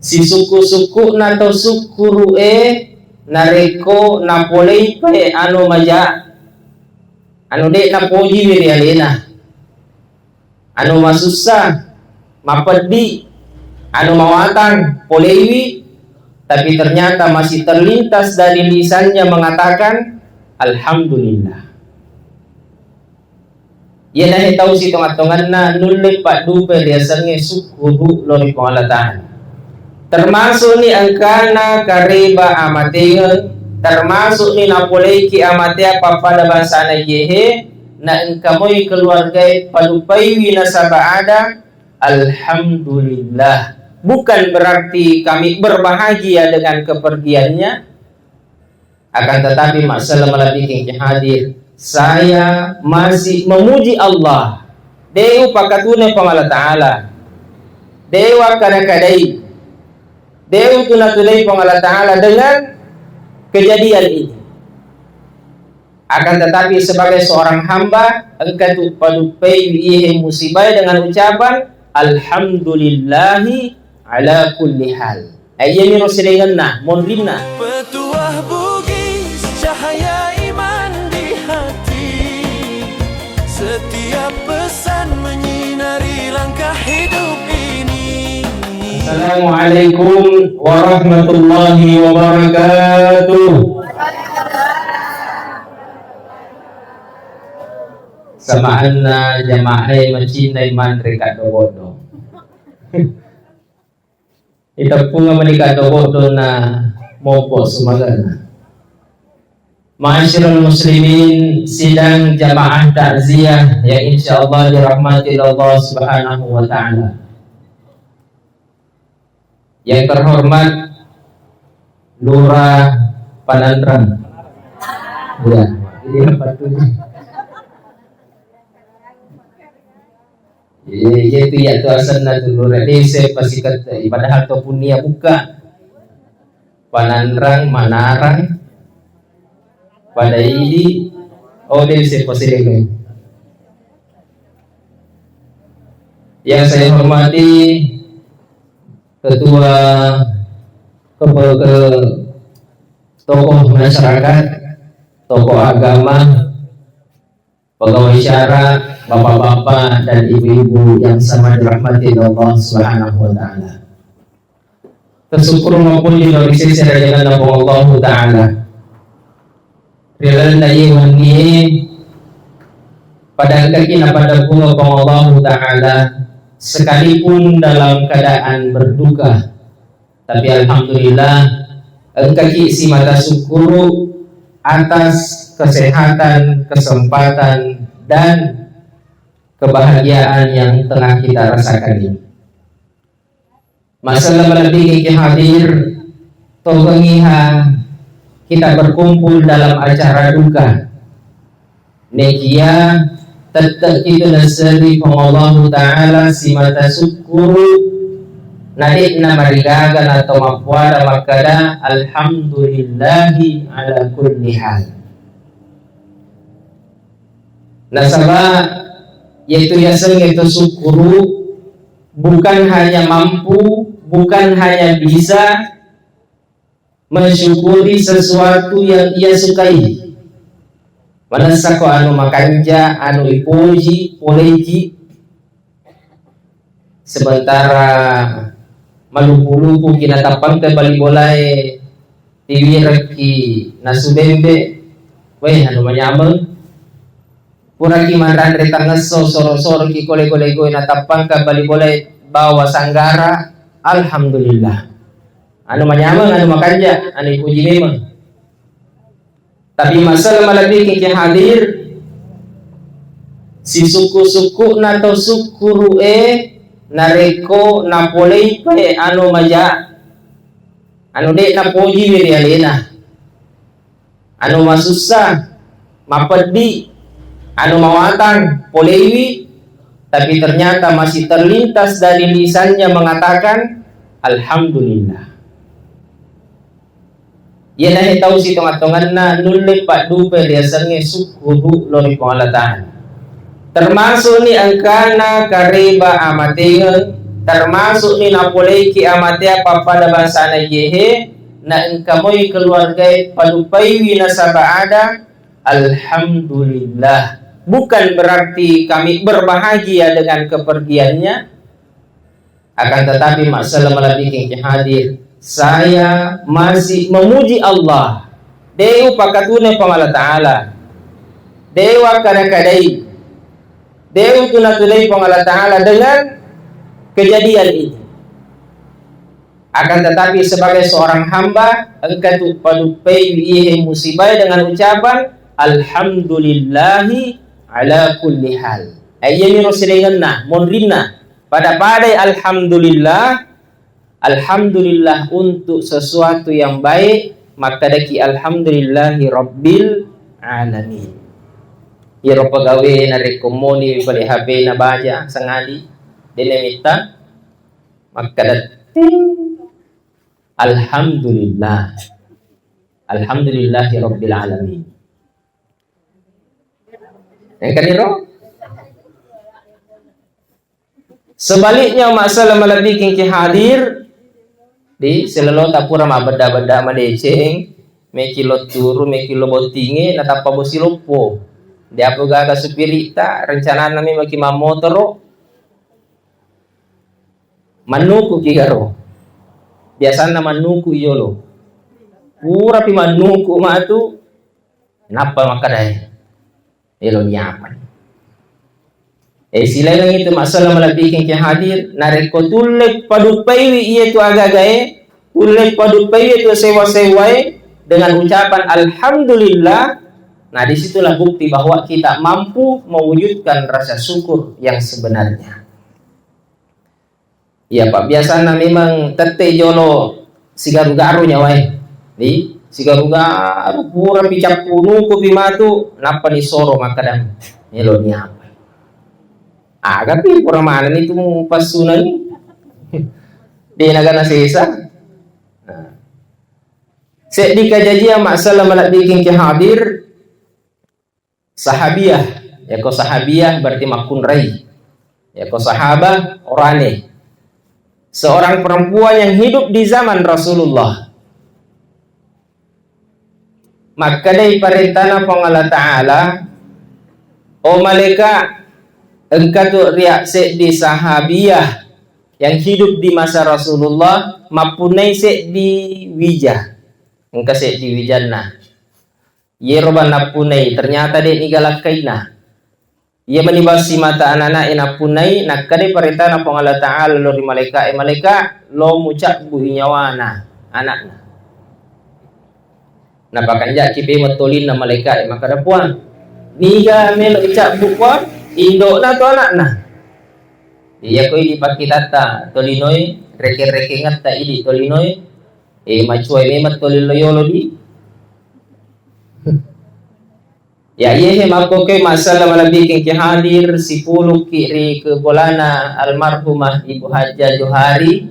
si suku-suku na to sukuru nareko napolei pe anu maja anu de napoji wirialena anu masusa mapedi anu mawatan polewi, tapi ternyata masih terlintas dari lisannya mengatakan alhamdulillah. Ia dah tahu si tongat-tongan na nulle pak dupe riasannya syukuru lori pengalatan. Termasuk ni angkana kariba amatengen, termasuk ni napolei ki amatea papada bahasa na yehe na engkamoi keluarga padupai winasaba ada alhamdulillah. Bukan berarti kami berbahagia dengan kepergiannya, akan tetapi masalah melatih hadir. Saya masih memuji Allah. Dewa pakatune pamala ta'ala. Dewa kadang-kadang. Dewa tunatulai pamala ta'ala dengan kejadian ini. Akan tetapi sebagai seorang hamba, engkau padupai wihi musibah dengan ucapan alhamdulillahi ala kulli hal. Ayami rosilinganna, mondrinna. Petuah bugis, cahaya iman di hati. Setiap pesan menyinari langkah hidup ini. Assalamualaikum warahmatullahi wabarakatuh. Samaanna jamaah mencintai mantri kadobodo. Itapunga manika dobodo na mopo sumagana. Ma'asyiral muslimin, sidang jamaah takziah yang insyaallah dirahmati Allah Subhanahu wa taala. Yang terhormat Lurah Panandrang. Ya, ini apa tuh? Yaitu ya tu asal na dulu redese pasti kata padahal to punia buka Panandrang Manarang pada ini dese positif. Yang saya hormati ketua tokoh masyarakat, tokoh agama, pegawai syara, bapak-bapak dan ibu-ibu yang sama dirahmati Allah Subhanahu wa taala. Tersyukur maupun didorisasi dengan nama Allah taala. Rilal nayyiwani pada kaki pada bunga Allah taala sekalipun dalam keadaan berduka, tapi alhamdulillah kaki si mata syukuru atas kesehatan, kesempatan dan kebahagiaan yang tengah kita rasakan ini. Masalah melatih hadir togengiha kita berkumpul dalam acara duka. Nekia tetap itu nasri Allah taala si mata syukuru nadik na marigagan atau mapwada makada alhamdulillahi ala kulli hal. Nasabah yaitu yaseng itu syukuru bukan hanya mampu, bukan hanya bisa mensyukuri sesuatu yang ia sukai. Manasako anu makanja, anu ipuji, poleji. Sementara malupu-lupu kinatapang ke balibolay tiwiraki nasubembe. Weh anu manyameng. Pura ki manran retang ngeso soro-soro ki kole-kole natapang ka balibolay bawa sanggara. Alhamdulillah. Anu manyamang, anu makanja, anu ipuji memang. Tapi masalah malabik yang hadir si suku-suku na to sukuru nareko napolei pe anu maja anu de napoji wirialena anu masusa mapedi anu mawatan polewi, tapi ternyata masih terlintas dari lisannya mengatakan alhamdulillah. Ia dah tahu si tongat-tongan na nulle pak dupe riasannya syukuru lori pengalatan. Termasuk ni angkana kariba amatengen, termasuk ni napolei kiamati apa pada bahasa najehe na engkamoy keluarga padupaiwi nasaba ada alhamdulillah. Bukan berarti kami berbahagia dengan kepergiannya, akan tetapi masalah bikin hadir saya masih memuji Allah Dewa pakatune pamala ta'ala Dewa kadai Dewa tunatulai pamala ta'ala dengan kejadian ini. Akan tetapi sebagai seorang hamba engkau padupai wihi musibah dengan ucapan alhamdulillahi ala kulli hal. Ayyami rosilinganna monrinna pada alhamdulillah untuk sesuatu yang baik, maka daki alhamdulillahi rabbil alamin. Iro pagawe na rekomoni pali HP na baja sangadi dinemita maka dating alhamdulillahi rabbil alamin. Yang kaniro sebaliknya masalah malabiking ki hadir di selelota pura mabeda-beda madeceng mekilo turu mekilo botinge natapa bosilopo di apa gaga supirita rencana nami maki mamotoro manuku kigaro biasanya manuku iyolo pura pi manuku matu napa makadai elo nyaman sila lang itu masalah malabiking ki hadir nareko tulek padupaiwi iya tu agagae tulek padupaiwi itu sewa-sewai dengan ucapan alhamdulillah. Nah disitulah bukti bahwa kita mampu mewujudkan rasa syukur yang sebenarnya. Ya Pak, biasanya memang tete jolo sigaru-garu nyawai. Di sigaru-garu pura picap punu kopi matu napa ni soro makadam. Elo ni apa? Tapi pura mana itu pasunan ni? Di negara sesa. Di kajian masalah malabiking ki hadir sahabiah. Ya ko sahabiah berarti makun rai. Ya ko sahabah orane. Seorang perempuan yang hidup di zaman Rasulullah. Maka dari perintah Allah Ta'ala, o malaikat, engkau tu riak se di sahabiah yang hidup di masa Rasulullah, mapunai se di wijah. Engkau se di wijana. Ye roban napunai, ternyata dia nigalakaina. Ia menibasi mata anak-anak ina punai nak kade perintah na Allah Ta'ala lo di malaikat lo mucak buhi nyawana anakna. Napakan jak kipe matolin na malaikat maka dapuan. Niga melo icak bukwa indok na to anakna. Dia koi dipaki tata tolinoi reke-reke ngatta idi tolinoi macuai memat tolilo yolo di. Ya iya mako ke masalah malabiking ki hadir 10 kiri ke bolana almarhumah Ibu Haja Johari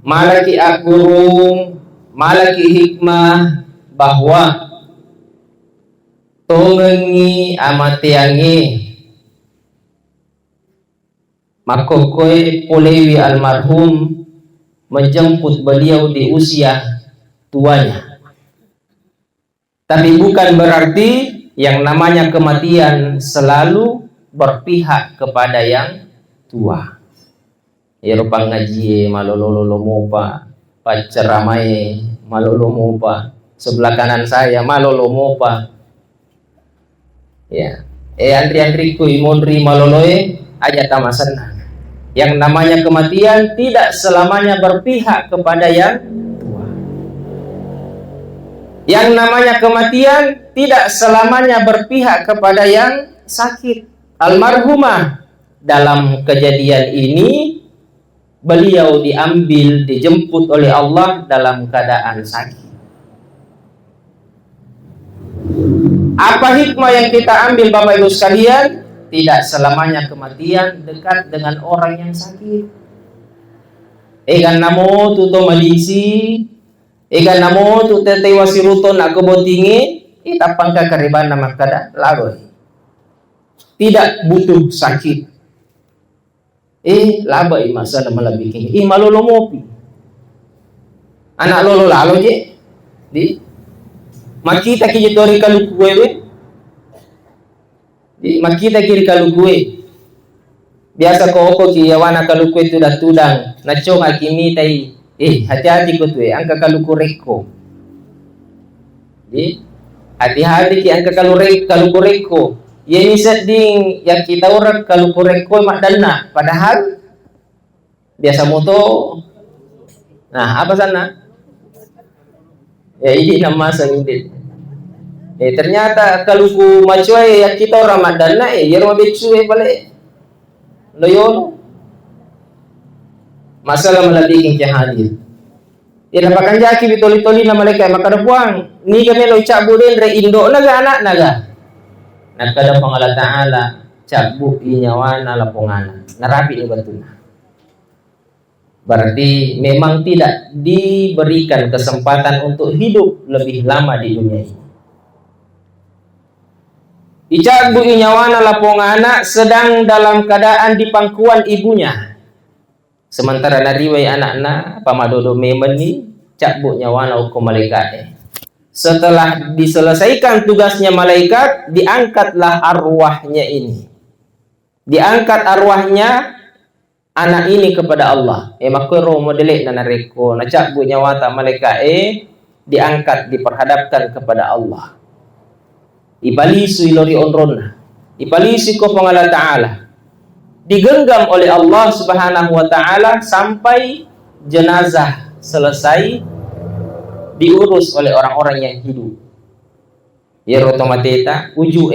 malaki akurung malaki hikmah bahwa tongengi amatiangi mako koe polewi almarhum menjemput beliau di usia tuanya. Tapi bukan berarti yang namanya kematian selalu berpihak kepada yang tua. Ya rupa ngaji malololo mopa, paceramai malolo mopa, sebelah kanan saya malolo mopa. Ya, antri kui monri maloloe aja tamasan. Yang namanya kematian tidak selamanya berpihak kepada yang Yang namanya kematian tidak selamanya berpihak kepada yang sakit. Almarhumah dalam kejadian ini beliau diambil, dijemput oleh Allah dalam keadaan sakit. Apa hikmah yang kita ambil Bapak Ibu sekalian? Tidak selamanya kematian dekat dengan orang yang sakit. Kan namo tuto malisi Ega namo tu tete wasiruto nak kebotingi itapang kakariban nama kada lagoy. Tidak butuh sakit. Laba masa na malabiking. Malolo mopi. Anak lolo lalo je. Di makita ki tori kalukue. Di makita kiri kalukue. Biasa ko ki yawana kalukue tudang. Nachong akimitai. Hati-hati ko tuh angka kalukureko. Di hati-hati ki angka kalukureko. Ye misat ding yang kita orang kalukureko makdana. Padahal biasa moto. Nah, apa sana? Ya ini nama sangidit. Ternyata kaluku macuai yang kita orang makdana yerma becu balik. Loyo. Masalah melalui yang hadir. Ya dapatkan jaki bitoli-toli na malaikat maka buang. Ni kami lo cabut den re indo naga anak naga. Nak kada pangala taala cabut inyawana lapongana. Narapi ni batuna. Berarti memang tidak diberikan kesempatan untuk hidup lebih lama di dunia ini. Icabu inyawana lapongana sedang dalam keadaan di pangkuan ibunya. Sementara nariwai anak-anak pamadodo memen ni cabut nyawana hukum malaikat. Setelah diselesaikan tugasnya malaikat, diangkatlah arwahnya ini. Diangkat arwahnya anak ini kepada Allah. Makero modelek na nareko na cabut nyawata malaikat diangkat diperhadapkan kepada Allah. Ibalisu ilori onronna. Ibalisu ko pangala ta'ala. Digenggam oleh Allah Subhanahu wa taala sampai jenazah selesai diurus oleh orang-orang yang hidup. Yero tomateta uju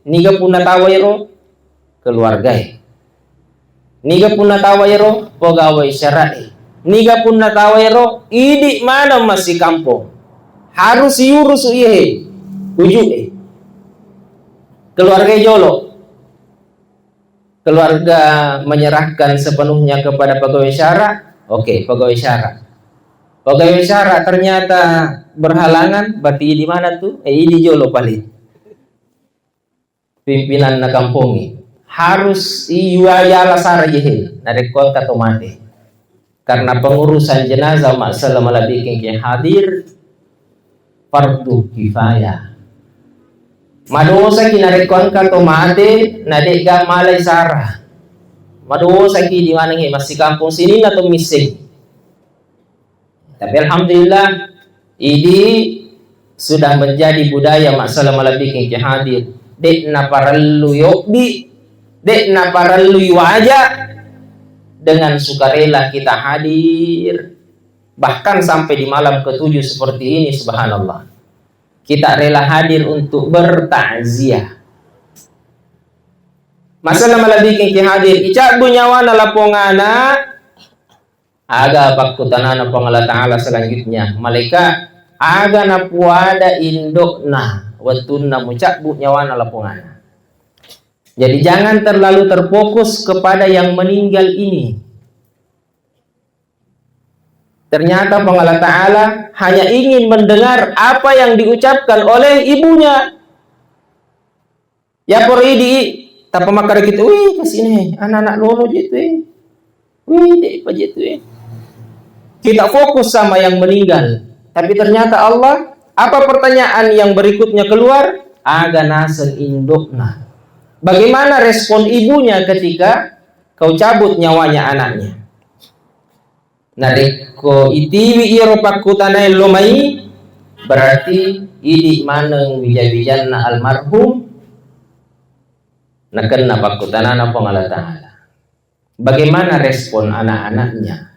niga puna tawa yero keluarga. Niga puna tawa yero pegawai syar'i. Niga puna tawa yero idi mana masih kampung. Harus diurus uju keluarga jolo. Keluarga menyerahkan sepenuhnya kepada pegawai syara. Oke, pegawai syara. Pegawai syara ternyata berhalangan, berarti di mana tuh? Di jolo paling. Pimpinan na kampungi. Harus iwayala sara jehil dari kota tomate. Karena pengurusan jenazah masalah malabiking yang hadir fardu kifayah. Madosa kinarekon ka tomate na di ka malay sara. Madosa ki di manang masih kampung sini na tumisig. Tapi alhamdulillah ini sudah menjadi budaya masalah malabiking yang hadir. Dek na parallu yokdi, dek na parallu waja. Dengan sukarela kita hadir. Bahkan sampai di malam ke-7 seperti ini subhanallah. Kita rela hadir untuk bertakziah. Masalah malabiking ki hadir icak bunyawana lapongana aga pakutanana pangala taala selanjutnya malaikat aga na puada indokna watunna mucak bunyawana lapongana. Jadi jangan terlalu terfokus kepada yang meninggal ini. Ternyata pangala ta'ala hanya ingin mendengar apa yang diucapkan oleh ibunya. Ya poridi tanpa makar gitu, kesini anak-anak lolo gitu dek apa gitu Kita fokus sama yang meninggal. Tapi ternyata Allah, apa pertanyaan yang berikutnya keluar? Aga nasen indokna. Bagaimana respon ibunya ketika kau cabut nyawanya anaknya? Nareko itiwi iro pakutanay lumay berarti idi maneng wijan-wijanna almarhum nakena pakutanana pangala ta'ala. Bagaimana respon anak-anaknya?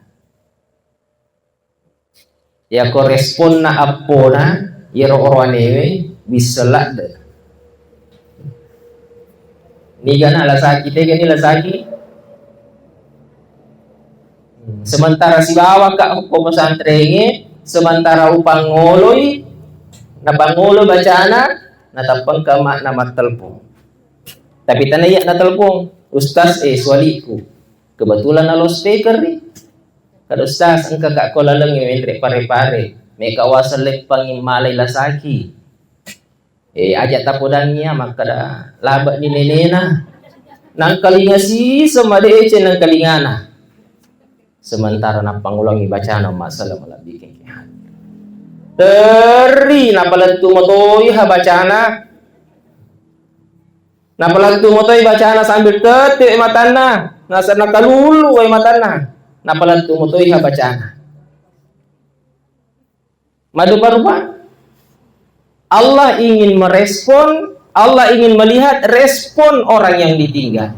Ya korespon na apona iro orwanewe biselak. Niga na lasaki tega ni lasaki. Sementara si bawa ka hukum santrenge, sementara upang ngoloy, na pangolo bacana, natapang kama na magtelpong. Tapi tanaya na telpong, Ustaz swaliku. Kebetulan na speaker ni. Kada Ustaz, ang kakakola lang yung entre pare-pare. May kawasan lek pangimalay lasaki. Ajak tapodang niya, magkada labak ni nenena. nang kalinga si sama dece nang kalingana. Sementara na pangulangi bacaan masalah malah bikin kihat. Teri napalantu motoy ha bacana. Napalantu motoy bacana sambil tetek matana. Nasa nakalulu ay matana. Napalantu motoy ha bacana. Madu parupa. Allah ingin merespon, Allah ingin melihat respon orang yang ditinggal.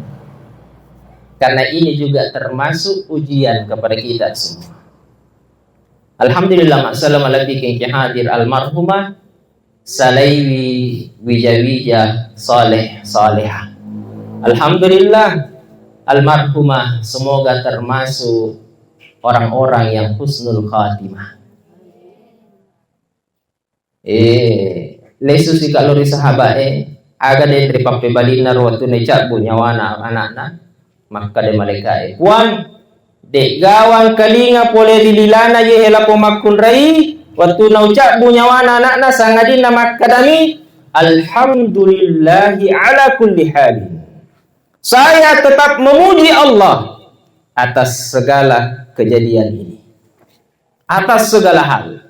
Karena ini juga termasuk ujian kepada kita semua. Alhamdulillah masalah bikin hadir almarhumah Salaiwi Wijawija Saleh Salehah. Alhamdulillah almarhumah semoga termasuk orang-orang yang husnul khatimah. Lesu si kalori sahabat aga de tri pape balina waktu necak bu nyawana anak-anak maka de malaikat puan de gawang kalinga pole dililana ye hela pomakun rai waktu naucak bu nyawana anak-anak sangadina makadami alhamdulillahi ala kulli halin. Saya tetap memuji Allah atas segala kejadian ini, atas segala hal.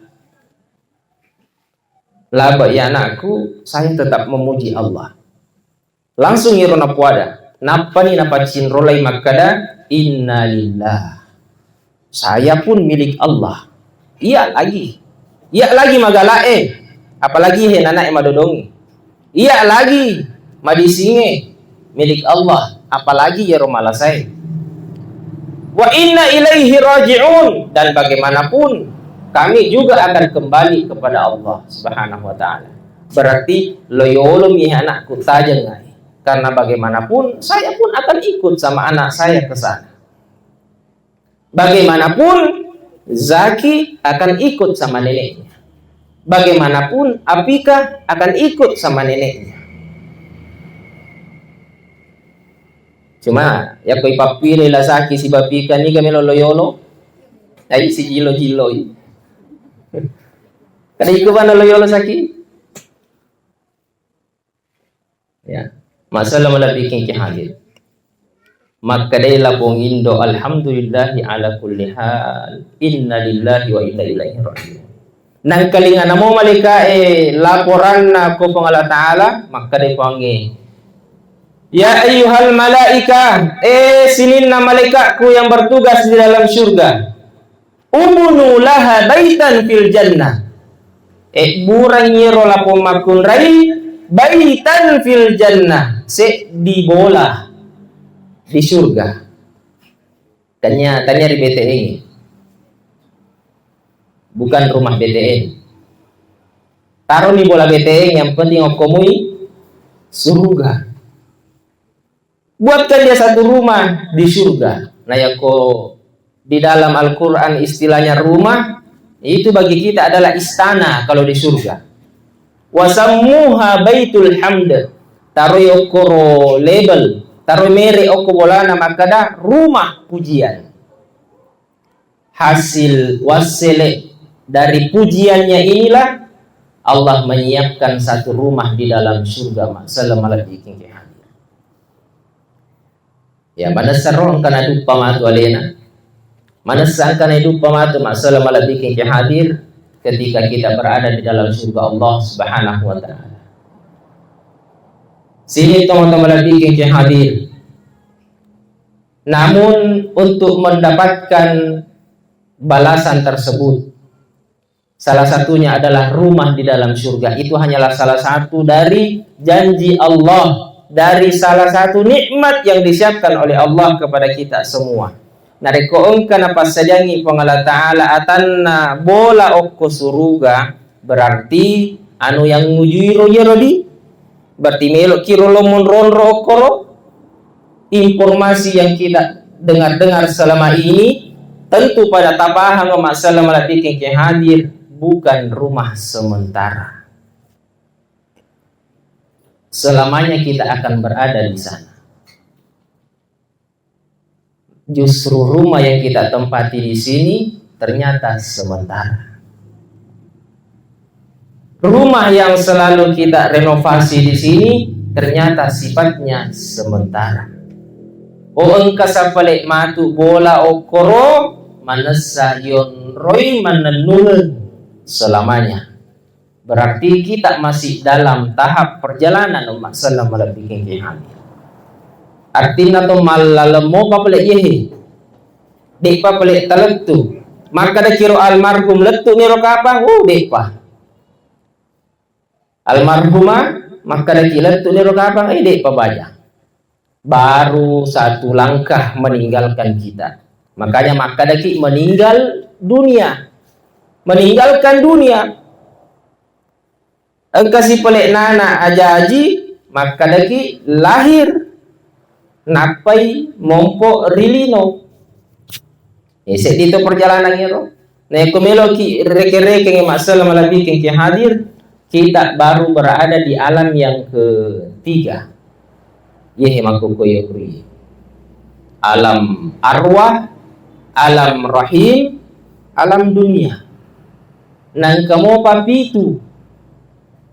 Laba ya anakku, saya tetap memuji Allah. Langsung irona puada. Napa ni napa cinrolai makada innalillah. Saya pun milik Allah. Iya lagi. Iya lagi magalae. Apalagi he anak madodongi. Iya lagi madisinge milik Allah. Apalagi ya romalasai. Wa inna ilaihi raji'un, dan bagaimanapun kami juga akan kembali kepada Allah Subhanahu wa taala. Berarti loyolum ya anakku tajang. Karena bagaimanapun saya pun akan ikut sama anak saya ke sana. Bagaimanapun Zaki akan ikut sama neneknya. Bagaimanapun Apika akan ikut sama neneknya. Cuma ya koi papire la Zaki si Bapika ni kami loyolo. Ai si jilo-jilo. Kada ikuban loyolo Zaki. Ya. Masalah bikin hadir. Maka dayla pong indo alhamdulillahi ala kulli hal. Inna lillahi wa inna ilaihi raji'un. Nang kalinga namo malika laporan na ko pong Allah Ta'ala. Maka day pongi. Ya ayyuhal malaika. Sinin na malika ku yang bertugas di dalam surga. Ubunu laha baitan fil jannah. Burang nyiro la pong makun rai. Baitan fil jannah, se di bola di surga. Tanya di BTN, bukan rumah BTN. Taruh di bola BTN, yang penting okomui surga. Buatkan dia satu rumah di surga. Nah ya ko di dalam Al-Quran istilahnya rumah itu bagi kita adalah istana kalau di surga. Wasammuha baitul hamd, taruh okoro label, taruh mere okobolana makada rumah pujian. Hasil wasile dari pujiannya inilah Allah menyiapkan satu rumah di dalam surga. Masalah malah bikin hadir. Ya mana sarong kana dupa matu alena, mana sangkana dupa matu masalah malah bikin hadir. Ketika kita berada di dalam surga Allah Subhanahu wa taala. Sini teman-teman bikin hadir. Namun untuk mendapatkan balasan tersebut, salah satunya adalah rumah di dalam surga. Itu hanyalah salah satu dari janji Allah, dari salah satu nikmat yang disiapkan oleh Allah kepada kita semua. Narikoon ka na pasajangi pangala Ta'ala atanna bola okko suruga, berarti anu yang ngujiro di berarti melo kiro lomon ronro okoro. Informasi yang kita dengar selama ini tentu pada tapahang masalah malabikin yang hadir bukan rumah sementara. Selamanya kita akan berada di sana. Justru rumah yang kita tempati di sini ternyata sementara. Rumah yang selalu kita renovasi di sini ternyata sifatnya sementara. O engka sapalik matu bola okoro manasa yon roy mananulun selamanya. Berarti kita masih dalam tahap perjalanan umat salam lebih kengkihan. Artinya to malalemo papalik yehe. Dek papalik talentu. Maka da kiro almarhum letu niro kapang, dek pa. Almarhumah maka da kiletu niro kapang, dek pa baja. Baru satu langkah meninggalkan kita. Makanya maka da ki meninggal dunia. Meninggalkan dunia. Engkasi pelek nana aja-aji maka da ki lahir. Napai mompo rilino. Set dito perjalanan iro. Nah, kumelo ki reke-reke nge masalah malabi ki hadir, kita baru berada di alam yang ketiga. Yehe makukoyo pri. Alam arwah, alam rahim, alam dunia. Nang kamo papitu.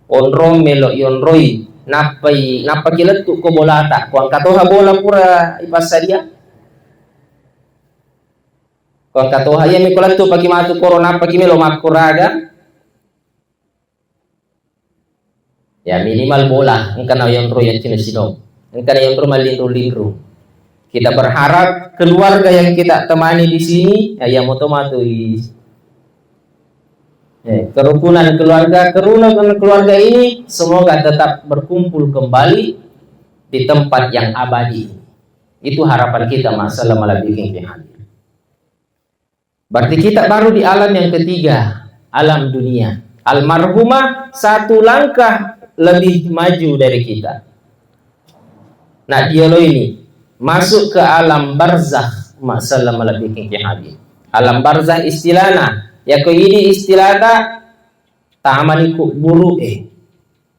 Onro melo yonroi. Napa kiletu ko bolata. Kuang katoha bola pura ipasadia. Kuang katoha ya mikolatu pagi matu corona pagi melo makuraga. Ya minimal bola. Engkana yonroi yang cina-cino. Engkana yonroi malindru-lindru. Kita berharap keluarga yang kita temani di sini, yang otomatis kerukunan keluarga ini semoga tetap berkumpul kembali di tempat yang abadi. Itu harapan kita masalah malam bikin hadir. Berarti kita baru di alam yang ketiga, alam dunia. Almarhumah satu langkah lebih maju dari kita. Nah dia lo ini masuk ke alam barzakh masalah malam bikin hadir. Alam barzakh istilahnya. Ya ko ini istilahnya tamani kuburu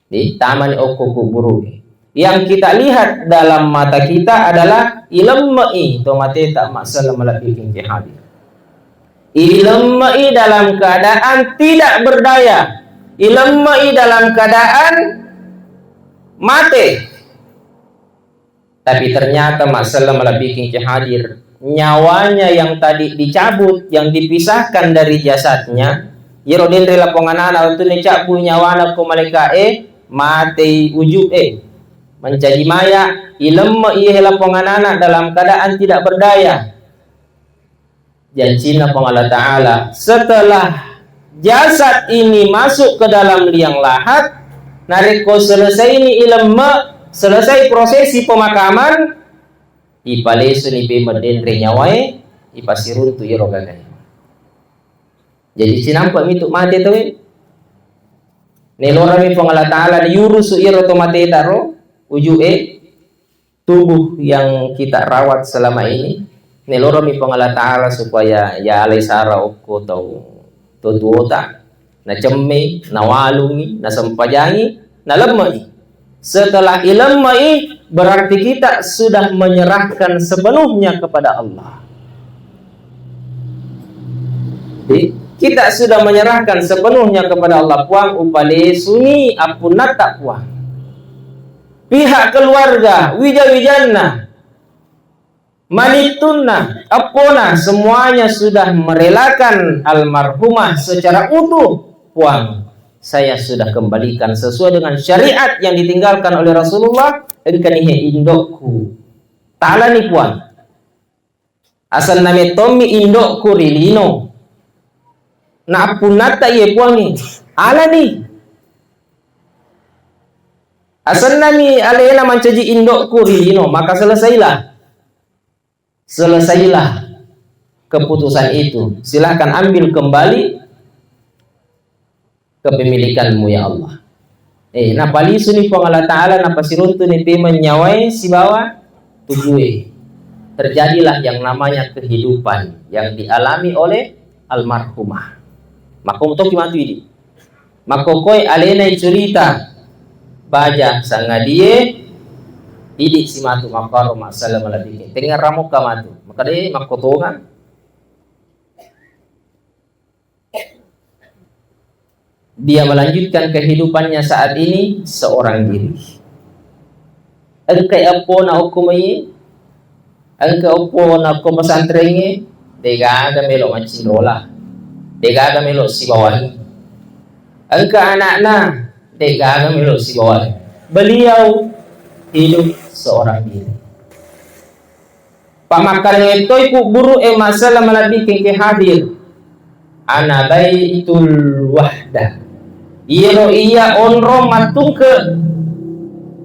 di tamani kuburu. Yang kita lihat dalam mata kita adalah ilmai to mate tak masalah melakukan hadir. Ilmai dalam keadaan tidak berdaya. Ilmai dalam keadaan mati. Tapi ternyata masalah melakukan hadir. Nyawanya yang tadi dicabut, yang dipisahkan dari jasadnya, yerodin rela ponganana untuk necabu nyawana ko malika mati uju menjadi maya ilmu ihela ponganana dalam keadaan tidak berdaya. Janjina Allah Ta'ala setelah jasad ini masuk ke dalam liang lahat, nariko selesai ini ilmu, selesai prosesi pemakaman, ipalesu ni pe medendre nyawai ipasirun tu yero gagai. Jadi sinampak mitu mate tu nelora mi Allah Ta'ala diurusu yero to mate taro uju tubuh yang kita rawat selama ini nelora mi Allah Ta'ala supaya ya alai sara okko tau tuota na cemme na walungi na sempajangi na lemai. Setelah ilmai berarti kita sudah menyerahkan sepenuhnya kepada Allah. Kita sudah menyerahkan sepenuhnya kepada Allah. Puang upale suni apunata puang. Pihak keluarga, wija-wijanna, manitunna, apona, semuanya sudah merelakan almarhumah secara utuh. Puang, saya sudah kembalikan sesuai dengan syariat yang ditinggalkan oleh Rasulullah. Engkanihe indokku tala ni puan asal name Tommy indokku rilino na apunata ye puan ni ala ni asal nami alena mancaji indokku rilino. Maka selesailah keputusan itu. Silahkan ambil kembali kepemilikanmu ya Allah. Napali suni pong Allah Ta'ala napasiruntu ni pima nyawai si bawa tujuh. Terjadilah yang namanya kehidupan yang dialami oleh almarhumah. Makom to kimatu ini. Makokoi alena cerita baja sangadie idi simatu makaro masalah malabike. Tengah ramuk kamatu. Maka de makotongan dia melanjutkan kehidupannya saat ini seorang diri. Engkai apa na hukumai Angka opo na ko pesantrennya dega aga melok mancing rola. Dega aga melok si bawah. Angka anak-anak dega aga melok si bawah. Beliau hidup seorang diri. Pamakarnya itu iku guru masalah malabi ke hadir. Ana baitul wahdah. Iya onro matung ke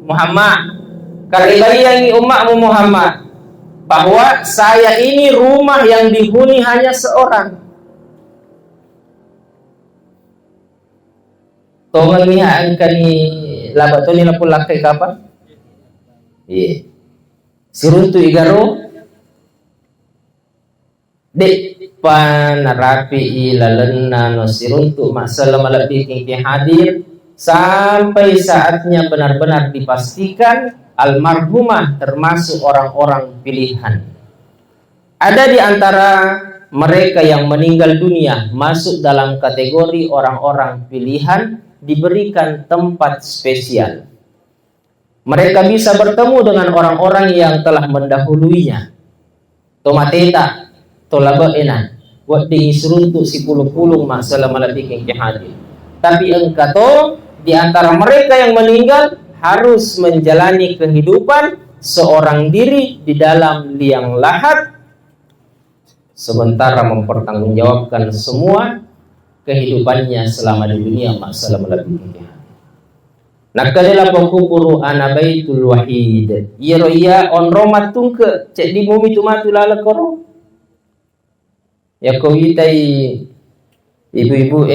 Muhammad. Karibayangi umatmu Muhammad bahwa saya ini rumah yang dihuni hanya seorang. Tongan niya angka ni labato nila pula kay kapan? Iya. Siruntu igaro de panarapi ilalena no siruntu masalah malabi king hadir sampai saatnya benar-benar dipastikan almarhumah termasuk orang-orang pilihan. Ada di antara mereka yang meninggal dunia masuk dalam kategori orang-orang pilihan, diberikan tempat spesial. Mereka bisa bertemu dengan orang-orang yang telah mendahuluinya. Tomateta tolaba enan buat disuruntuk si pulung-pulung masalah malabiking hadir. Tapi engkau di antara mereka yang meninggal harus menjalani kehidupan seorang diri di dalam liang lahat, sementara mempertanggungjawabkan semua kehidupannya selama di dunia masalah malabiking hadir. Nakadela pokuburu anabaitul wahid. Iya onro matung ke cek di bumi tu matu lala koro. Ya kau itai ibu-ibu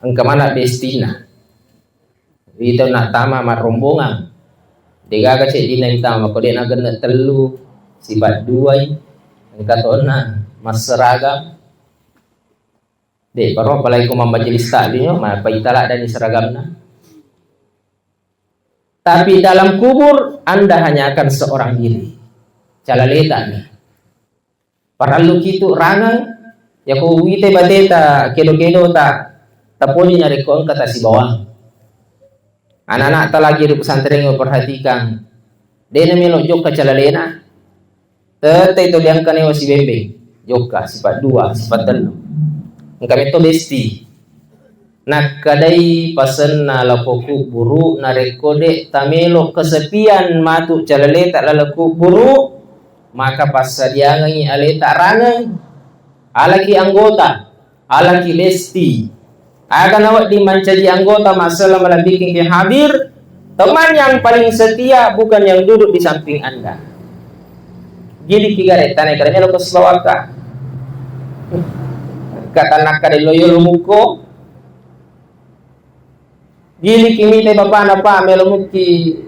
engka mana destina. Ito nak tama marombongan. Dega ka cek dina tama ko de na ganda telu sifat duai. Engka tona maseragam. De paro palai ko majelis taklim ma paitala dan seragamna. Tapi dalam kubur Anda hanya akan seorang diri. Calaleta nih. Paralu kitu rangang ya ko wite bateta kedo-kedo ta taponi nyari ko kata si bawang. Anak-anak tak lagi di pesantren memperhatikan. Dena melo joka calalena. Tete itu yang kane si bembeng. Joka sifat 2, sifat 3. Kami to besti. Nak kadai pasen na lapoku buru na rekode tamelo kesepian matu calaleta lalaku buru. Maka pasadiangangi aleta ranang alaki anggota alaki lesti akan awak dimancadi anggota masalah malabiking hadir. Teman yang paling setia bukan yang duduk di samping Anda. Jadi kigaret tanai karena lo keselawaka kata nak kade loyo lumuko gili kimi te bapa napa melumuki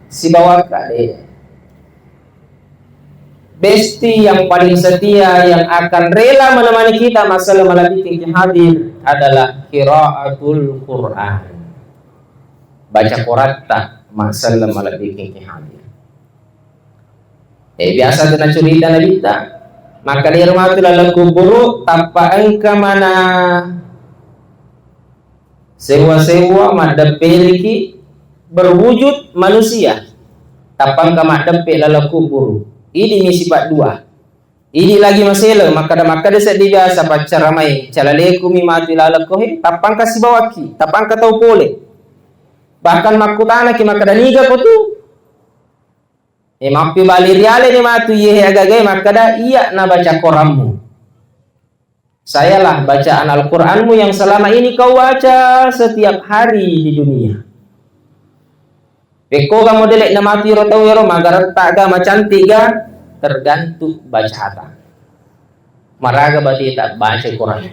si bawaka deh. Besti yang paling setia yang akan rela menemani kita masalah malabiking hadir adalah qiraatul Quran. Baca Qur'an masalah malabiking hadir. Biasa dengan cerita Nabi ta. Maka di rumah tu lalu kuburu tanpa engkau mana sewa-sewa madep periki berwujud manusia. Tanpa engkau madep lalu kuburu. Ini sifat 2. Ini lagi masalah maka ada set biasa pacar ramai calaleku mi mati lalakohe tapang kasih bawaki tapang ka tau pole bahkan makutana ki maka daniga ko tu mapi bali riale ni matu ye agage maka iya na baca Qur'anmu. Sayalah bacaan Al-Qur'anmu yang selama ini kau baca setiap hari di dunia. Peko kamu delek na mati ro tau yero magar taga macam tiga tergantung bacaan. Maraga bati tak baca Quran.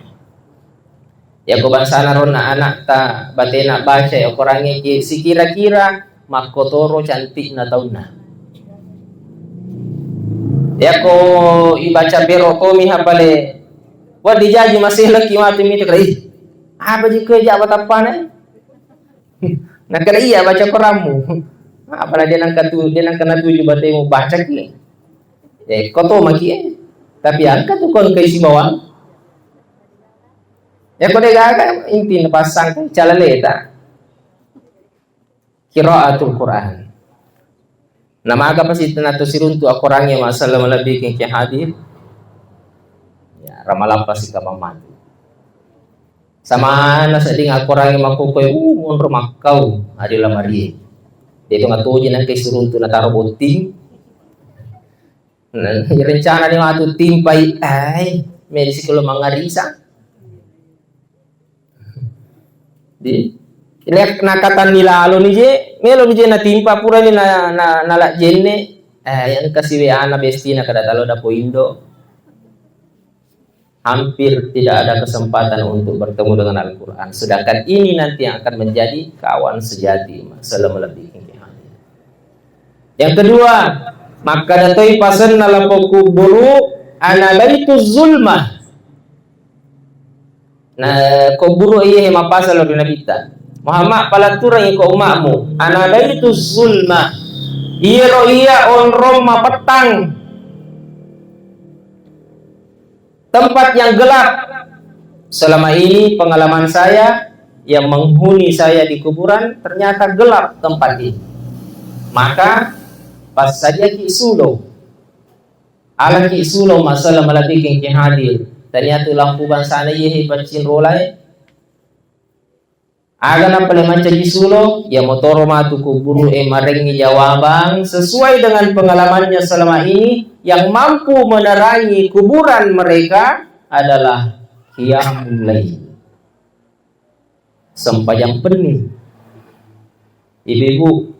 Ya ko bansana ron na anak ta bati nak baca ya Quran si kira-kira makotoro cantik na taun na. Ya ko ibaca pero komi hapale. Wa dijaji masih laki mati mi tekrai. Apa jika ja batapan nak kena iya baca Quranmu. Apalagi dia nang kena tuju batai mu baca ki. Koto maki tapi angkat tu kon kaisi bawang. Ya ko dega inti na pasang calaleta. Qiraatul Quran. Nama aga pasti tenato siruntu akorangnya masalah lebih ke hadir. Ya, ramalapa si kamamatu. Sama na sa ding akorangnya makukoy munro makau adila Maria. Dito nga tuji nang kay siruntu na taro boting. Rencana ni matu timpay ay medisi kalau mangarisa. Di ilek nakatan nila alo ni je melo ni je na timpa pura ni na la jenne yang kasih ana bestina kada talo da poindo hampir tidak ada kesempatan untuk bertemu dengan Al-Quran, sedangkan ini nanti yang akan menjadi kawan sejati masalah melebihi. Yang kedua, maka datoi pasen nalapoku buru analaitu zulmah. Nah, ko buru iya mapasa lo dinabita. Muhammad palatura ko umakmu. Analaitu zulmah. Iya onrom mapetang. Tempat yang gelap. Selama ini pengalaman saya yang menghuni saya di kuburan ternyata gelap tempat ini. Maka pas saja ki sulo. Ala ki sulo masalah malabiking ki hadir. Ternyata lampu bansana yehe bacin rolai. Aga na pala manca di sulo, ya motoro matu kuburu marengi jawabang sesuai dengan pengalamannya selama ini yang mampu menerangi kuburan mereka adalah qiyamul lail. Sempajang pening. Ibu-ibu,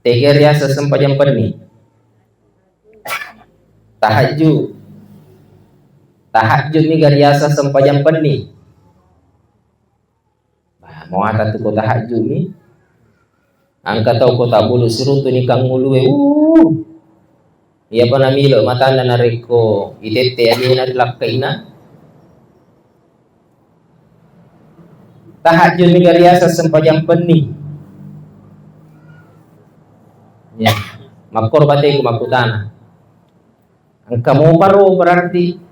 teger ya sesempajang pening. Tahajud ni gariasa sempajang pening. Mau ada tu kota tahajud ni, angkat tahu kota bulu suruntu ni kang mulue. Ia pernah milo mata na nareko itete ani na dilakaina. Tahajud ni gariasa sempajang pening. Ya, makor batay ko makutana. Ang kamu paro berarti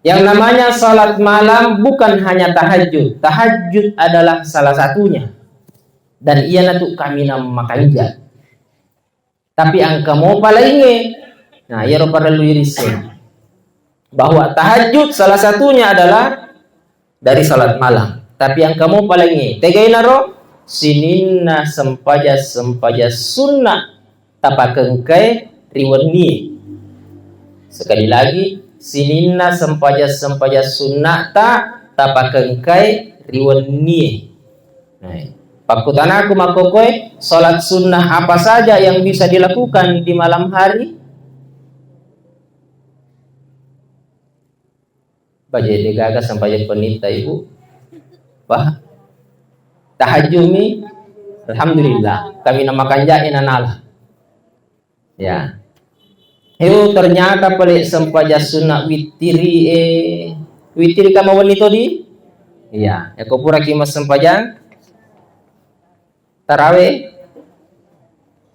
yang namanya salat malam bukan hanya tahajud. Tahajud adalah salah satunya. Dan ia natuk kami nama makanja. Tapi ang kamu palingnya. Nah, ia perlu irisin. Bahwa tahajud salah satunya adalah dari salat malam. Tapi yang kamu palingnya. Tegay naro sininna sempajas sunnah tapakengkai riwani. Sekali lagi, sininna sempajas sunnah tapakengkai riwani. Nah, pakutan aku makokoy salat sunnah apa saja yang bisa dilakukan di malam hari. Bajai degaga sampai penita ibu. Wah, tahajud ni, alhamdulillah kami namakan jain analah. Ya. Itu ternyata pelik sempaja sunnah witiri witiri kama wanito di? Iya, aku pura kimas sempajang tarawih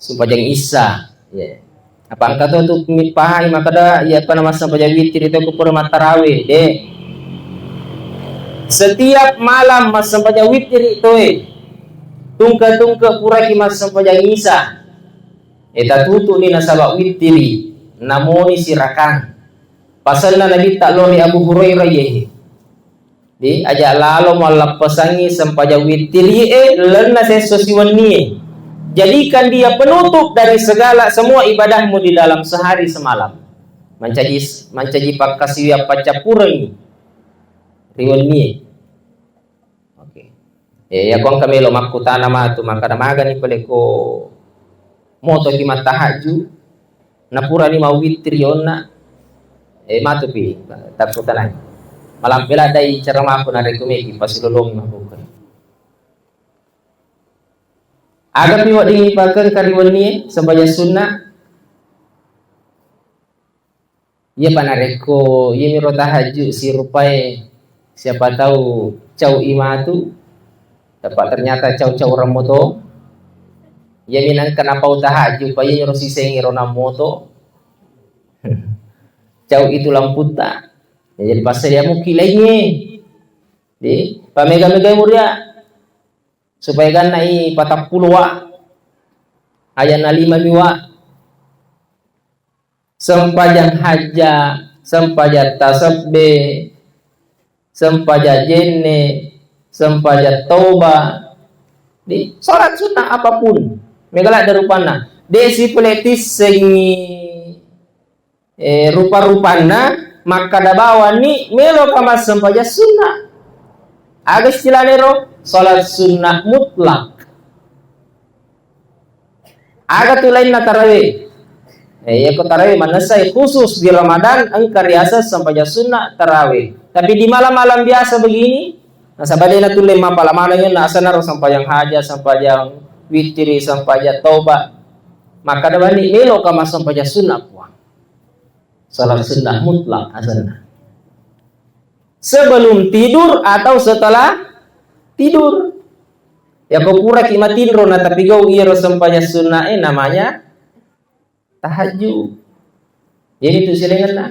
sempajang isya. Ya. Apa angka tu untuk pahai maka dah ya apa nama sempajang witiri itu aku pura tarawih deh. Setiap malam mas sempajang witiri itu tungka pura kimas sempajang isya. Eta tutu ni nasabak witiri. Namoni sirakan pasal na nabi taklo ni Abu Hurairah yehi di aja lalo malapasangi sempaja witiri lena sesosiwan ni jadikan dia penutup dari segala semua ibadahmu di dalam sehari semalam mancaji pakasiya pacapurang riwan ni. Oke ya kong kami lo makutana matu makadamaga ni paleko moto kimat tahajud napura ni mawitri onna matupi taputanay malam pila day carama ako na rekomeki pasilulong mabukan aga piwa di pakan kariwan ni sembaya sunnah ia panareko ia miro tahajud si rupai siapa tahu cau imatu dapat ternyata cau ramoto. Ya minang kenapa tahajud pa yun si sengiro na moto. Jauh itu lamputa. Ya, jadi pasal dia mukilainya. Di pamega-mega muria supaya kan nai patak puluwa. ayana 5 miwa sempajang haja, sempajat tasabbe, sempajat jenne, sempajat tauba di salat sunnah apapun megala darupana desi peletis sengi rupa-rupana maka dabawa ni melo kamas sempajat sunnah aga istilahnya salat sunnah mutlak aga tu lain na tarawih ya ko tarawih manasai khusus di Ramadan engkar riasa sempajat sunnah tarawih tapi di malam-malam biasa begini nah sabadena tu lima palamana yun na asana ro sampayang haja sampayang witri sampayang tauba maka dabani melo ka sampayang sunnah puang salat sunnah mutlak asana sebelum tidur atau setelah tidur ya ko pura ki matinro na tapi gau iro sampayang sunnah namanya tahajud jadi tu silengan na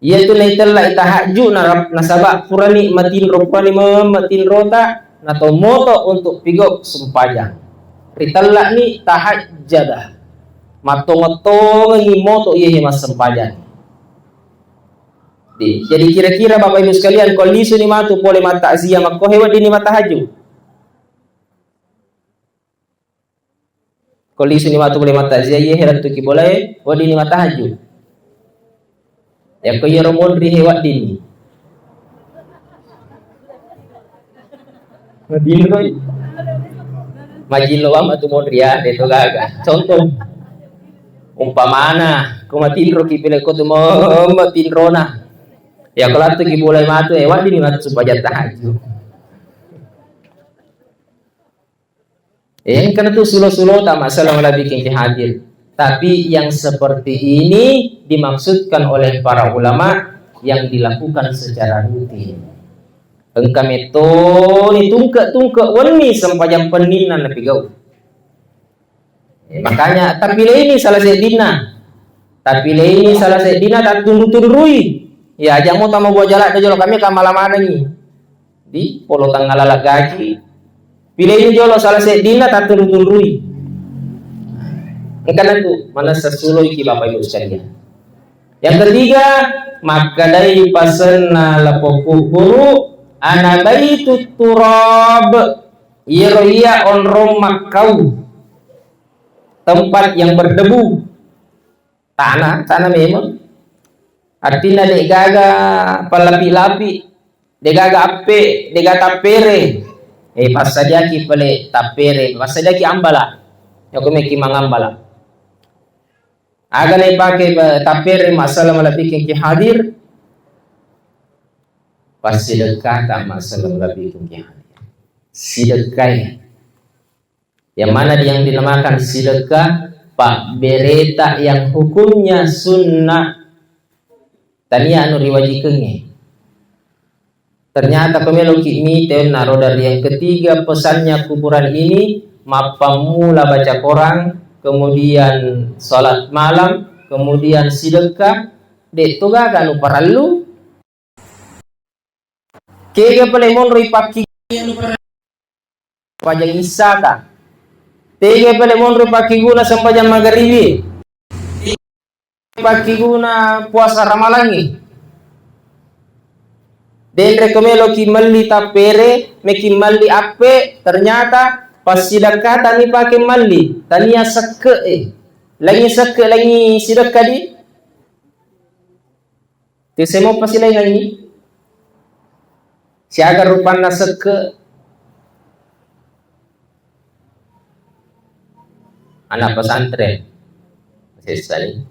ia tu naitalla tahajud na sabak purani matinro ta nato moto untuk pigo sumpajang ritalla ni tahajjadah matong-matong ni moto iya mas sempajang jadi kira-kira Bapak Ibu sekalian kondisi ni matu pole mata azia makko hewa dini mata tahajud kondisi ni matu pole mata azia iya heran tu ki boleh wadi ni mata tahajud ya ko yero mondri hewa dini madino majilo am atu mondri ya deto gaga contoh umpamana ko matinro ki pile ko tu matinro na ya kalau tu ki boleh matu hewa dini matu supaya tahajud karena tu sulo-sulo tak masalah malah bikin hadir. Tapi yang seperti ini dimaksudkan oleh para ulama yang dilakukan secara rutin. Engkau itu tungke wani sempajang peninan lebih gau. Makanya tapi ini salah sedina. Tapi ini salah sedina tak tundurui. Ya aja mau tamu buat jalan jolo kami kamalamana ni. Di polo tanggalala gaji. Pilih ini jolo salah sedina tak tundurui. Karena itu mana sesuloi ki Bapak Ibu sekalian. Yang ketiga, maka dari pasana lapoku guru ana baitu turab iroya on romakau tempat yang berdebu tanah memang artinya de gaga palapi-lapi de gaga ape de gaga tapere pas saja ki pale tapere pas saja ki ambala ya kome ki mangambala agar pakai tapere masalah malah bikin ki hadir pas sedekah tak masalah malah bikin ki hadir sedekah yang mana yang dinamakan sedekah pak bereta yang hukumnya sunnah tania anu riwajikeunnya ternyata pemelo kimi teu naro dari yang ketiga pesannya kuburan ini mapamula baca Quran kemudian salat malam, kemudian sedekah, deto gaga anu parallu. Kega pale monro ipaki anu parallu pajang isaka. Tega pale monro ipaki guna sampajang magharibi. Ipaki guna puasa ramalangi. Den rekomelo ki malli tapere, meki malli ape, ternyata pas sedekah tani pakai mali tania seke lagi sedekah di tu semua pasti lagi siaga rupana seke anak pesantren selesai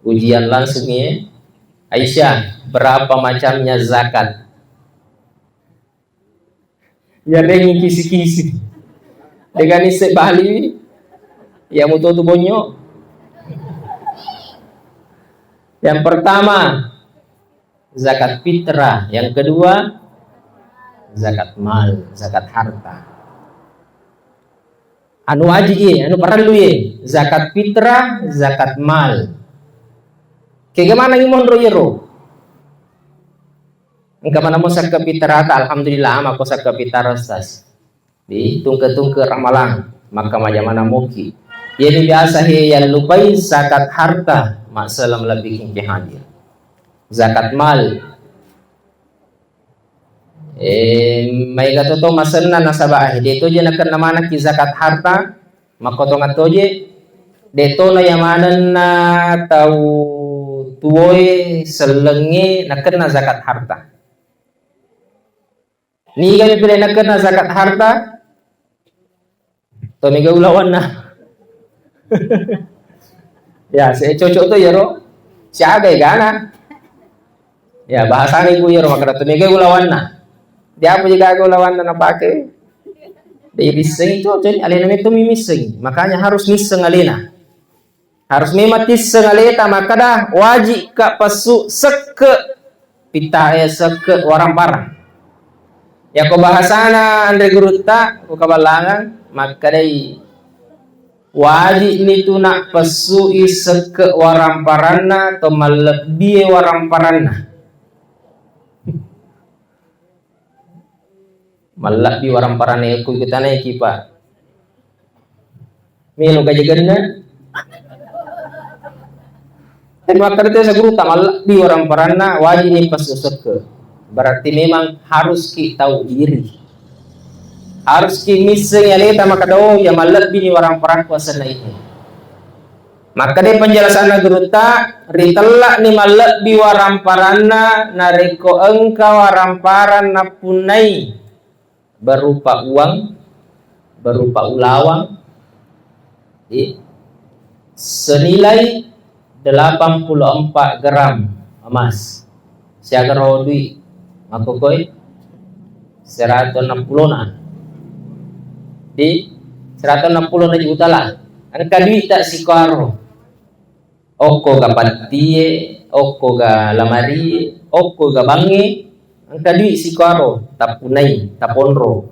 ujian langsung ya Aisyah berapa macamnya zakat ya dengi kisi-kisi dengan isi Bali ya mutu tu bonyo yang pertama zakat fitrah yang kedua zakat mal zakat harta anu wajib anu perlu zakat fitrah zakat mal kegimana ngimon royero engkau mana mau sakit pitarata alhamdulillah ama ko sakit pitarastas di tungke ramalang maka majamana moki. Jadi biasa yang lupai zakat harta masalah lebih king hadir. Zakat mal. May gato to masanna nasabah. Dito je nakan namana ki zakat harta makotong atoje. Dito na yamanan na tau tuoy selenge nakan na zakat harta. Ni kami pilih nakan na zakat harta. To mega ulawan na. Ya, saya cocok tuh ya ro. Siaga gana. Ya bahasa ni ku ya ro makara to mega ulawan na. Dia apa juga ulawan na pakai. Dia bising itu jadi alena itu mising. Makanya harus miseng alena. Harus mematis sengaleta maka dah wajib ka pasu seke pita seke warang parang. Ya ko bahasana andre guruta ko kabalangan maka dai wajib ni tu nak pasu seke warang paranna atau melebihi warang paranna. Malak di warang parane ku kitana kipa. Milo kajaganna. Dan maka itu saya guru malak di warang parana wajib ni pasu seke. Berarti memang harus kita tahu diri. Harus kita miseng aleta maka do ya malak bini warang paran kuasa ini. Maka dia penjelasan geruta ritella ni malak bi warang parana nareko engka warang paran napunai berupa uang, berupa ulawang, senilai 84 gram emas. Siaga rodui makokoy 160 na. Di 160 na juta lah. Ang kadui tak sikaro. Oko ga patie, oko ga lamari, oko ga bangi. Ang kadui sikaro tapunai, taponro.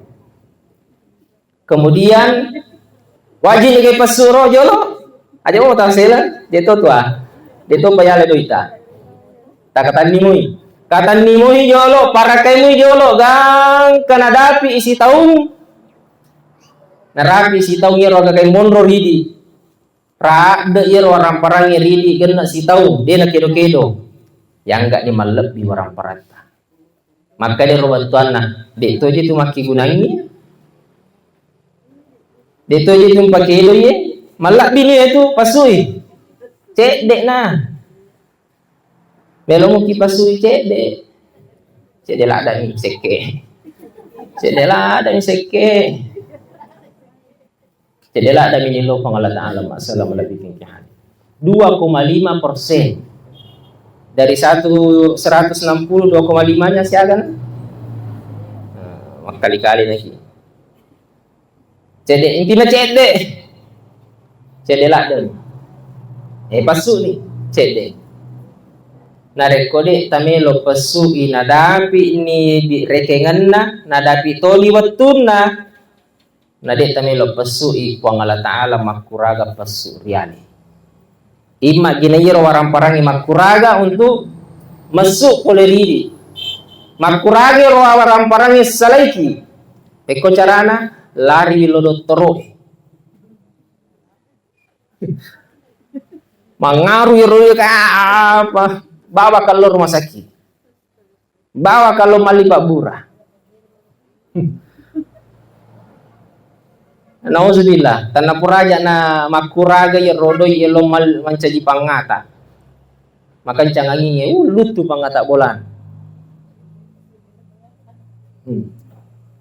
Kemudian wajib kay pasuro jolo. Aja mo ta sila, dito tua. Dito payale doita. Takatan nimoi. Katan nimoi jolo, para kay mo jolo gang kanadapi isi taung. Narapi isi taung yero kay monro ridi. Ra de yero orang parang ridi kena si taung, dia na kedo-kedo. Yang enggak ni malebi orang parata. Maka dia robantuan nah, dito je tu maki gunangi. Dito je tu pakai lo ye. Malak bini itu pasui. Cek dek nah. Melo mo ki pasui cek dek. Cek dek lah ada ni seke. Cek dek lah ada ni seke. Cek dek lah ada ni lo pang Allah Ta'ala masalah lebih tinggihan. 2,5% dari 160 2,5-nya siagan. Kali-kali lagi. Cek dek intinya cek dek. Cek lah dan pasu ni cek dek nareko dek tamelo pasu inadapi ni di rekengan na nadapi toli watuna nadek tamelo pasu i puang Allah Ta'ala makuraga pasu riani ima ginayiro warang parangi makuraga untuk masuk koleridi makuraga warang parangi salaiki eko carana lari lodo toroe mengaruhi ke apa? Bawa kalau rumah sakit, bawa kalau mali Pak Burah. Nauzubillah, tanah puraja na makuraga ya rodo ya lo mal mancaji pangata. Makan canganginya, lutu pangata bolan.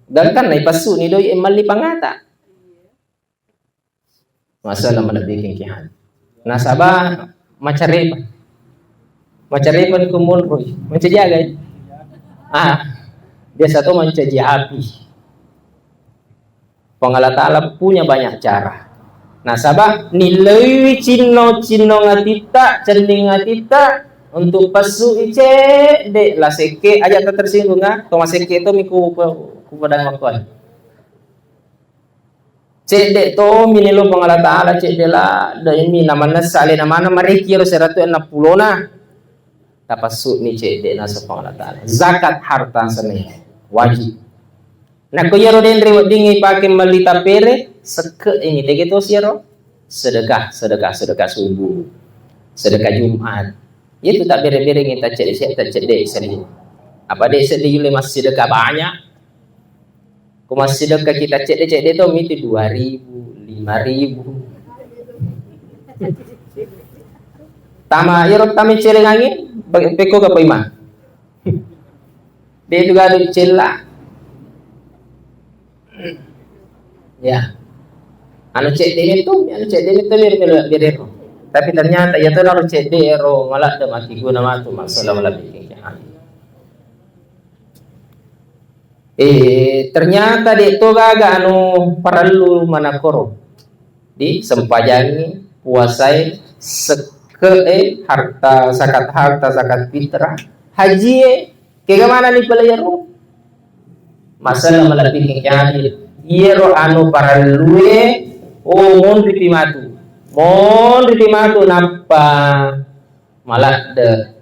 Dan kan nai pasu ni doi mali pangata. Masalah melebihi kihan. Nasabah macarepan kumul roy mencejaga dia satu menceji api. Allah Ta'ala punya banyak cara. Nasabah nilai cino ngatita cending ngatita untuk pasu ice de la seke aja tersinggung toma seke itu miku padang makuan cedek to minilo pang Allah Ta'ala cedela da ini namanya sale namanya mariki ro 160 na tapasuk ni cedek na sa pang Allah Ta'ala zakat harta sene wajib na ko yero den rewat dingi pakai malita pere seke ini begitu siaro sedekah subuh, sedekah Jumat. Itu tak bere-bere kita cek deh sendiri. Apa deh sedih le masih sedekah banyak. Ku masih sedekah kita cek deh itu miti 2.000, 5.000. Tama yoro tami celeng angin peko ka paima. Dia juga ada celah. Ya. Anu cek deh itu biar. Tapi ternyata ya tuh harus cek deh malah ada mati guna matu masalah malah bikin jahat. Ternyata dia itu gak anu perlu manakoro di sempajangi puasai seke harta zakat fitrah haji kayak mana nih pelajar masalah malah bikin jahat. Iro anu perlu mon dipimatu napa malah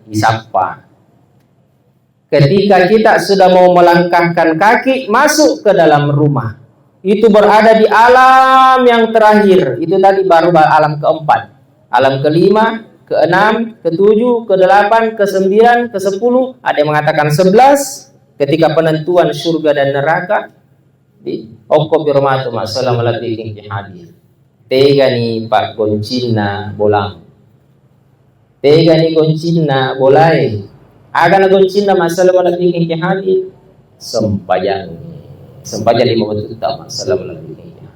disapa. Ketika kita sudah mau melangkahkan kaki masuk ke dalam rumah, itu berada di alam yang terakhir. Itu tadi baru alam keempat, alam kelima, keenam, ketujuh, kedelapan, ke-9, ke-10. Ada yang mengatakan 11 ketika penentuan surga dan neraka. Di oko birmatu masalah melatih hadir. Tega nih Pak Goncina bolang. Tega nih Goncina bolai. Agan Goncina masalah melatih hadir. Sempajang 5 juta masalah melatih hadir.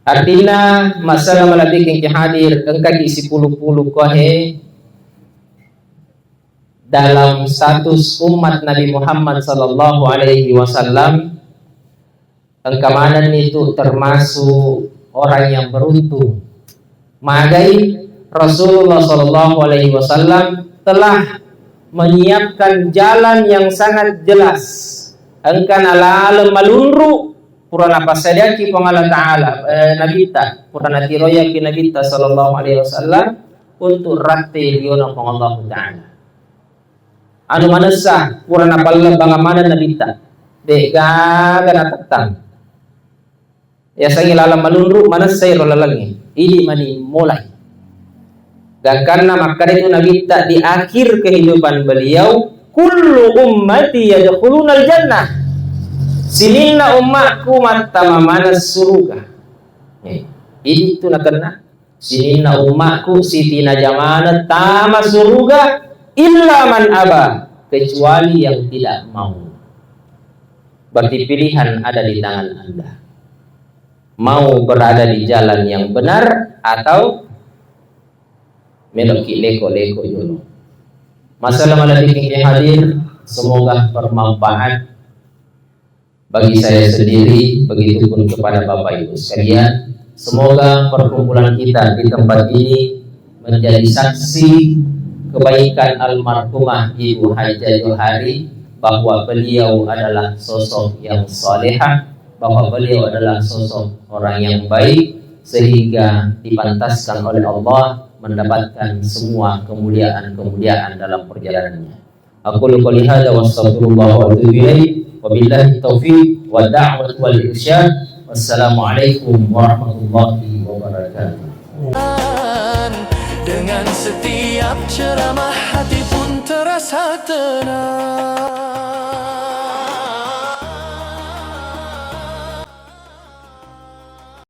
Artinya masalah melatih hadir engkau isi puluh kohe dalam status umat Nabi Muhammad sallallahu alaihi wasallam. Engkamanan itu termasuk orang yang beruntung. Magai Rasulullah sallallahu alaihi wasallam telah menyiapkan jalan yang sangat jelas. Engkan ala malunru purana pasadaki pangala ta'ala nabita purana tiroya ki nabita sallallahu alaihi wasallam untuk rati liona Allah ta'ala. Anu manasa purana palla bangamana nabita deka gana tatang ya sangi lalam malunru manasa rolalagi ini mani mulai dan karena maka itu nabita di akhir kehidupan beliau kullu ummati yadkhuluna al-jannah sininna ummatku matamamana surga. Ini tu nak kena sininna ummatku sitina jamana tama surga illa man aba, kecuali yang tidak mau. Berarti pilihan ada di tangan Anda. Mau berada di jalan yang benar atau meloki leko-leko dulu. Masalah malah bikin hadir, semoga bermanfaat bagi saya sendiri, begitupun kepada Bapak Ibu sekalian. Semoga perkumpulan kita di tempat ini menjadi saksi kebaikan almarhumah Ibu Hajah Johari, bahwa beliau adalah sosok yang salehah, bahwa beliau adalah sosok orang yang baik, sehingga dipantaskan oleh Allah mendapatkan semua kemuliaan-kemuliaan dalam perjalanannya. Aku qouli hadza wa astaghfirullah wa atubu ilaih. Wabillahi taufiq wa da'wat wal irsyad. Wassalamualaikum warahmatullahi wabarakatuh. Dengan setiap ceramah hati pun terasa tenang.